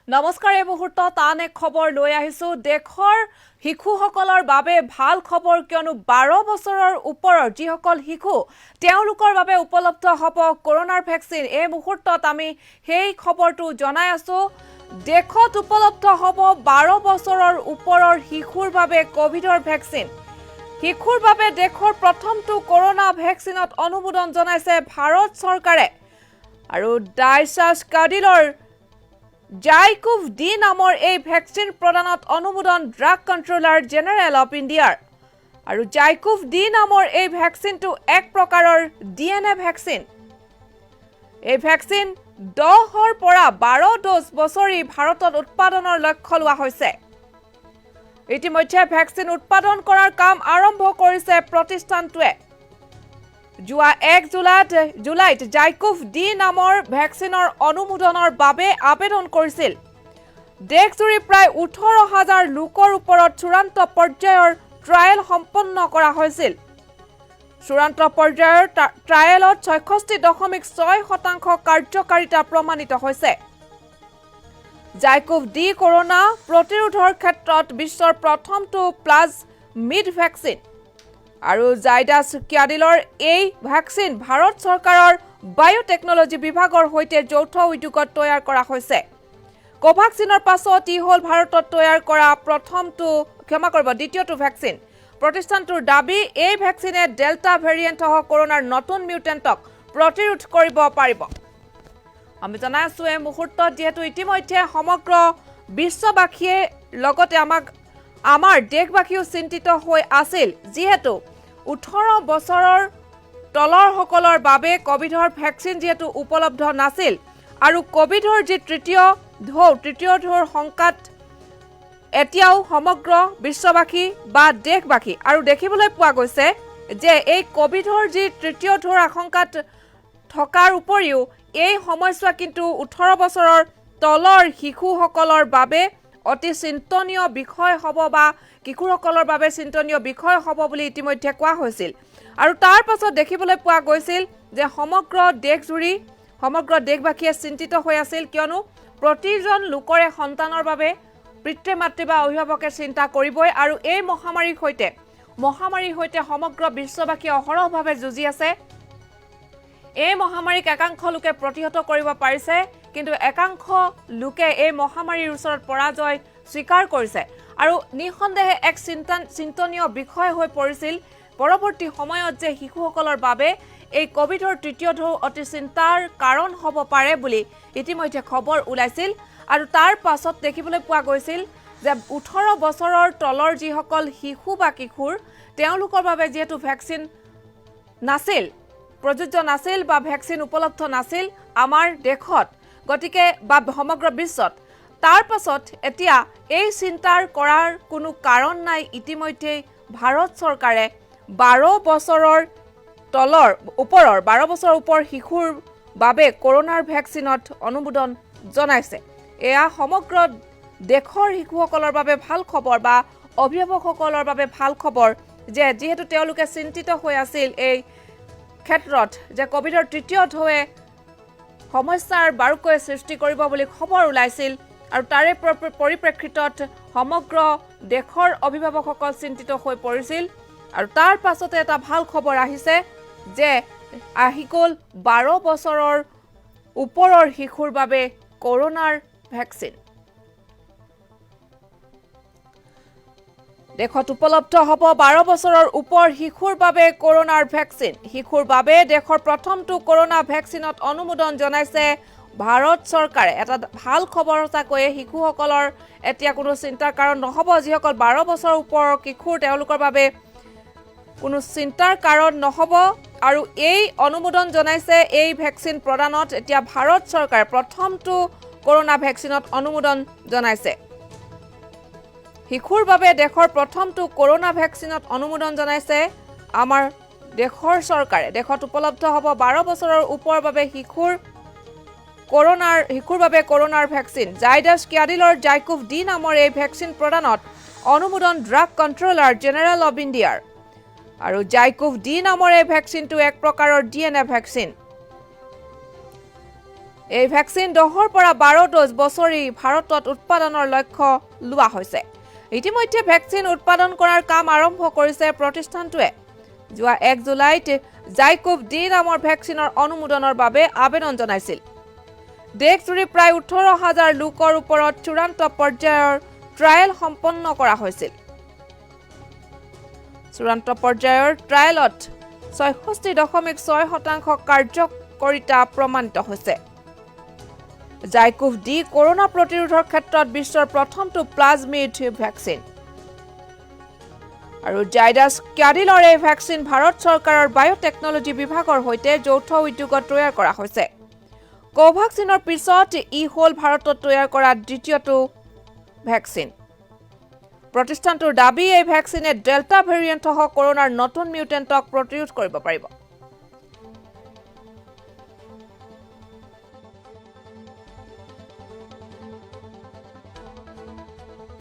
নমস্কাৰ এই মুহূৰ্তত আন এক খবৰ লৈ আহিছো দেশৰ শিশুসকলৰ বাবে ভাল খবৰ কিয়নো 12 বছৰৰ ওপৰৰ যিসকল শিশু তেওঁলোকৰ বাবে উপলব্ধ হ'ব কৰোনাৰ ভ্যাকচিন এই মুহূৰ্তত আমি সেই খবৰটো জনাই আছো দেশত উপলব্ধ হ'ব 12 বছৰৰ ওপৰৰ শিশুৰ বাবে কোভিডৰ ভ্যাকচিন শিশুৰ বাবে দেশৰ প্ৰথমটো কৰোনা ভ্যাকচিনত অনুমোদন জনাইছে ভাৰত চৰকাৰে আৰু ডাইচাছ কাডিলৰ জাইকোভ ডি নামৰ এই ভ্যাকচিন প্ৰদানত অনুমোদন ড্ৰাগ কন্ট্ৰোলাৰ জেনেৰেল অফ ইণ্ডিয়াৰ আৰু জাইকোভ ডি নামৰ এই ভ্যাকচিনটো এক প্ৰকাৰৰ ডিএনএ ভ্যাকচিন এই ভ্যাকচিন 10ৰ পৰা 12 ডোজ বছৰি ভাৰতত উৎপাদনৰ লক্ষ্য লোৱা হৈছে ইতিমধ্যে ভ্যাকচিন উৎপাদন কৰাৰ কাম আৰম্ভ কৰিছে প্ৰতিষ্ঠানটোৱে যোৱা 1 জুলাইত জাইকোভ ডি নামৰ ভ্যাকচিনৰ অনুমোদনৰ বাবে আবেদন কৰিছিল দেশজুৰি প্ৰায় 18000 লোকৰ ওপৰত চূড়ান্ত পৰ্যায়ৰ ট্ৰায়েল সম্পন্ন কৰা হৈছিল চূড়ান্ত পৰ্যায়ৰ ট্ৰায়েলত 66.6% কাৰ্যকাৰিতা প্ৰমাণিত হৈছে জাইকোভ ডি কৰোনা প্ৰতিৰোধৰ ক্ষেত্ৰত বিশ্বৰ প্ৰথমটো প্লাজমিড ভ্যাকচিন আৰু জাইডাছ কাডিলৰ এই ভ্যাকচিন ভাৰত চৰকাৰৰ বায়োটেকনলজি বিভাগৰ হৈতে যৌথ উদ্যোগত তৈয়াৰ কৰা হৈছে কোভাক্সিনৰ পাছত ই হ'ল ভাৰতত তৈয়াৰ কৰা দ্বিতীয়টো ভ্যাকচিন প্ৰতিষ্ঠানটোৰ দাবী এই ভ্যাকচিনে ডেল্টা ভেৰিয়েণ্ট সহ কৰোনাৰ নতুন মিউটেণ্টক প্ৰতিৰোধ কৰিব পাৰিব আমি জনাই আছো এই মুহূৰ্তত যেহেতু ইতিমধ্যে সমগ্ৰ বিশ্ববাসীয়ে লগতে আমাৰ দেশবাসীও চিন্তিত হৈ আছিল যেহেতু 18 বছৰৰ তলৰ সকলৰ বাবে কোভিডৰ ভ্যাকচিন যেহেতু উপলব্ধ নাছিল আৰু কোভিডৰ যি তৃতীয় ঢৌৰ সংকাত এতিয়াও সমগ্ৰ বিশ্ববাসী বা দেশবাসী আৰু দেখিবলৈ পোৱা গৈছে যে এই কোভিডৰ যি তৃতীয় ঢৌৰ আশংকাত থকাৰ উপৰিও এই সময়ছোৱা কিন্তু 18 বছৰৰ তলৰ শিশুসকলৰ বাবে অতি চিন্তনীয় বিষয় হ'ব বা কিশোৰসকলৰ বাবে চিন্তনীয় বিষয় হ'ব বুলি ইতিমধ্যে কোৱা হৈছিল আৰু তাৰ পাছত দেখিবলৈ পোৱা গৈছিল যে সমগ্ৰ দেশবাসীয়ে চিন্তিত হৈ আছিল কিয়নো প্ৰতিজন লোকৰে সন্তানৰ বাবে পিতৃ মাতৃ বা অভিভাৱকে চিন্তা কৰিবই আৰু এই মহামাৰীৰ সৈতে সমগ্ৰ বিশ্ববাসী অহৰহভাৱে যুঁজি আছে এই মহামাৰীক একাংশ লোকে প্ৰতিহত কৰিব পাৰিছে কিন্তু একাংশ লোকে এই মহামাৰীৰ ওচৰত পৰাজয় স্বীকাৰ কৰিছে আৰু নিঃসন্দেহে এক চিন্তনীয় বিষয় হৈ পৰিছিল পৰৱৰ্তী সময়ত যে শিশুসকলৰ বাবে এই কোভিডৰ তৃতীয় ঢৌ অতি চিন্তাৰ কাৰণ হ'ব পাৰে বুলি ইতিমধ্যে খবৰ ওলাইছিল আৰু তাৰ পাছত দেখিবলৈ পোৱা গৈছিল যে 18 বছৰৰ তলৰ যিসকল শিশু বা কিশোৰ তেওঁলোকৰ বাবে যেহেতু ভ্যাকচিন নাছিল প্ৰযোজ্য নাছিল বা ভ্যাকচিন উপলব্ধ নাছিল আমাৰ দেশত গতিকে বা সমগ্ৰ বিশ্বত তাৰ পাছত এতিয়া এই চিন্তাৰ কৰাৰ কোনো কাৰণ নাই ইতিমধ্যে ভাৰত চৰকাৰে 12 বছৰৰ ওপৰ শিশুৰ বাবে কৰোনাৰ ভ্যাকচিনত অনুমোদন জনাইছে এয়া সমগ্ৰ দেশৰ শিশুসকলৰ বাবে ভাল খবৰ বা অভিভাৱকসকলৰ বাবে ভাল খবৰ যে যেহেতু তেওঁলোকে চিন্তিত হৈ আছিল এই ক্ষেত্ৰত যে কোভিডৰ তৃতীয় ঢৌৱে সমস্যাৰ বাৰুকৈ সৃষ্টি কৰিব বুলি খবৰ ওলাইছিল আৰু তাৰে পৰিপ্ৰেক্ষিতত সমগ্ৰ দেশৰ অভিভাৱকসকল চিন্তিত হৈ পৰিছিল আৰু তাৰ পাছতে এটা ভাল খবৰ আহিছে যে আহিকল 12 বছৰৰ ওপৰৰ শিশুৰ বাবে কৰোনাৰ ভ্যাকচিন দেশত উপলব্ধ হ'ব 12 বছৰৰ ওপৰ শিশুৰ বাবে কৰোনাৰ ভ্যাকচিন শিশুৰ বাবে দেশৰ প্ৰথমটো কৰোনা ভ্যাকচিনত অনুমোদন জনাইছে ভাৰত চৰকাৰে এটা ভাল খবৰ সঁচাকৈ শিশুসকলৰ এতিয়া কোনো চিন্তাৰ কাৰণ নহ'ব যিসকল 12 বছৰৰ ওপৰৰ কিশোৰ তেওঁলোকৰ বাবে কোনো চিন্তাৰ কাৰণ নহ'ব আৰু এই অনুমোদন জনাইছে এই ভ্যাকচিন প্ৰদানত এতিয়া ভাৰত চৰকাৰে প্ৰথমটো কৰোনা ভ্যাকচিনত অনুমোদন জনাইছে শিশুৰ বাবে দেশৰ প্ৰথমটো কৰোনা ভ্যাকচিনত অনুমোদন জনাইছে আমাৰ দেশৰ চৰকাৰে দেশত উপলব্ধ হ'ব 12 বছৰৰ ওপৰৰ বাবে শিশুৰ বাবে কৰোনাৰ ভ্যাকচিন জাইডাছ কাডিলৰ জাইকোভ ডি নামৰ এই ভ্যাকচিন প্ৰদানত অনুমোদন ড্ৰাগ কন্ট্ৰোলাৰ জেনেৰেল অফ ইণ্ডিয়াৰ আৰু জাইকোভ ডি নামৰ এই ভ্যাকচিনটো এক প্ৰকাৰৰ ডিএনএ ভ্যাকচিন এই ভ্যাকচিন 10ৰ পৰা 12 ডোজ বছৰি ভাৰতত উৎপাদনৰ লক্ষ্য লোৱা হৈছে। ইতিমধ্যে ভ্যাকচিন উৎপাদন কৰাৰ কাম আৰম্ভ কৰিছে প্ৰতিষ্ঠানটোৱে। যোৱা 1 জুলাইত জাইকোভ-ডি নামৰ ভ্যাকচিনৰ অনুমোদনৰ বাবে আবেদন জনাইছিল। দেশজুৰি প্ৰায় 18,000 লোকৰ ওপৰত চূড়ান্ত পৰ্যায়ৰ ট্ৰায়েল সম্পন্ন কৰা হৈছিল। চূড়ান্ত পৰ্যায়ৰ ট্ৰায়েলত 66.6% কাৰ্যকৰিতা প্ৰমাণিত হৈছে। জাইকোভ-ডি কৰোনা প্ৰতিৰোধৰ ক্ষেত্ৰত বিশ্বৰ প্ৰথমটো প্লাজমিড ভ্যাকচিন। আৰু জাইডাছ ক্যাডিলৰ এই ভ্যাকচিন ভাৰত চৰকাৰৰ বায়োটেকনলজি বিভাগৰ সৈতে যৌথ উদ্যোগত তৈয়াৰ কৰা হৈছে। কোভাক্সিনৰ পিছত ই হ'ল ভাৰতত তৈয়াৰ কৰা দ্বিতীয়টো ভ্যাকচিন। প্ৰতিষ্ঠানটোৰ দাবী এই ভ্যাকচিনে ডেল্টা ভেৰিয়েণ্টসহ কৰোনাৰ নতুন মিউটেণ্টক প্ৰতিৰোধ কৰিব পাৰিব।